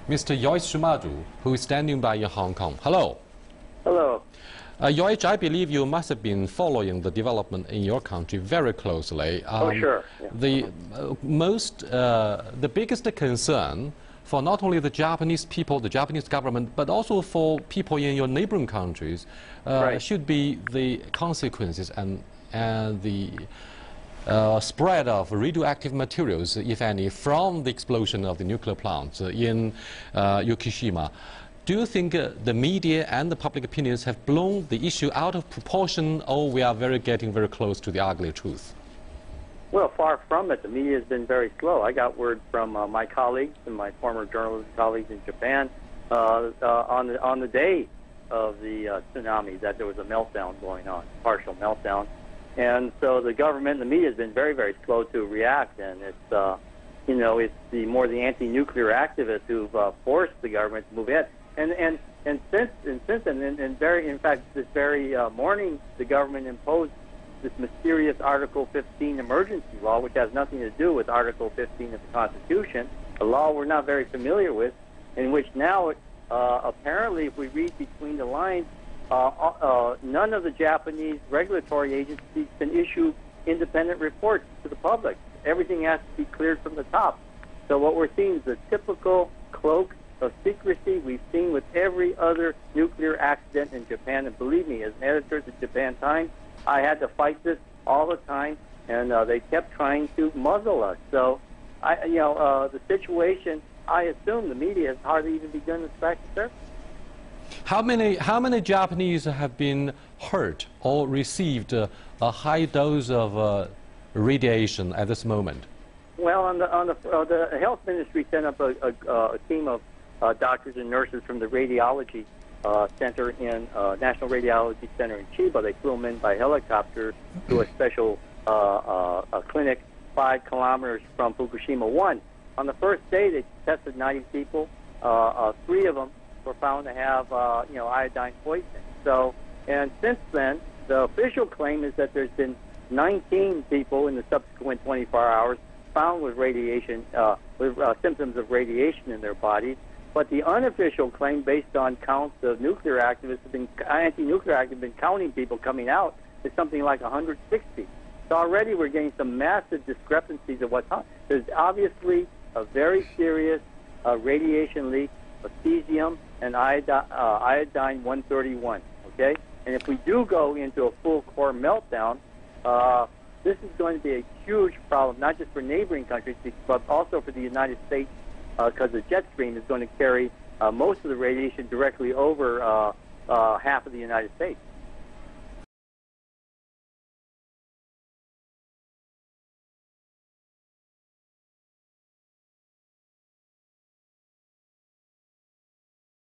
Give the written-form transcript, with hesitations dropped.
Mr. Yoichi Shumaju, who is standing by in Hong Kong. Hello. Hello. Yoichi, I believe you must have been following the development in your country very closely. Oh, sure. Yeah. The biggest concern for not only the Japanese people, the Japanese government, but also for people in your neighboring countries, Right. should be the consequences and the spread of radioactive materials, if any, from the explosion of the nuclear plants in Fukushima. Do you think the media and the public opinions have blown the issue out of proportion, or we are getting very close to the ugly truth? Well, far from it. The media has been very slow. I got word from my colleagues and my former journalist colleagues in Japan on the day of the tsunami that there was a meltdown going on, partial meltdown. And so the government and the media has been very, very slow to react. And it's, it's the anti-nuclear activists who've forced the government to move ahead. And since then, in fact, this very morning, the government imposed this mysterious Article 15 emergency law, which has nothing to do with Article 15 of the Constitution, a law we're not very familiar with, in which now, apparently, if we read between the lines, none of the Japanese regulatory agencies can issue independent reports to the public. Everything has to be cleared from the top. So what we're seeing is a typical cloak of secrecy we've seen with every other nuclear accident in Japan. And believe me, as an editor at the Japan Times, I had to fight this all the time, and they kept trying to muzzle us. So, the situation, I assume the media has hardly even begun to scratch the surface. How many Japanese have been hurt or received a high dose of radiation at this moment? Well, the health ministry sent up a team of doctors and nurses from the radiology center in National Radiology Center in Chiba. They flew them in by helicopter to a special clinic 5 kilometers from Fukushima 1. On the first day, they tested 90 people. 3 of them were found to have iodine poisoning. So, and since then, the official claim is that there's been 19 people in the subsequent 24 hours found with radiation, with symptoms of radiation in their bodies. But the unofficial claim, based on counts of nuclear activists, anti-nuclear activists have been counting people coming out, is something like 160. So already we're getting some massive discrepancies of what's happening. There's obviously a very serious radiation leak of cesium and iodine 131. Okay, and if we do go into a full core meltdown, this is going to be a huge problem, not just for neighboring countries, but also for the United States, because the jet stream is going to carry most of the radiation directly over half of the United States.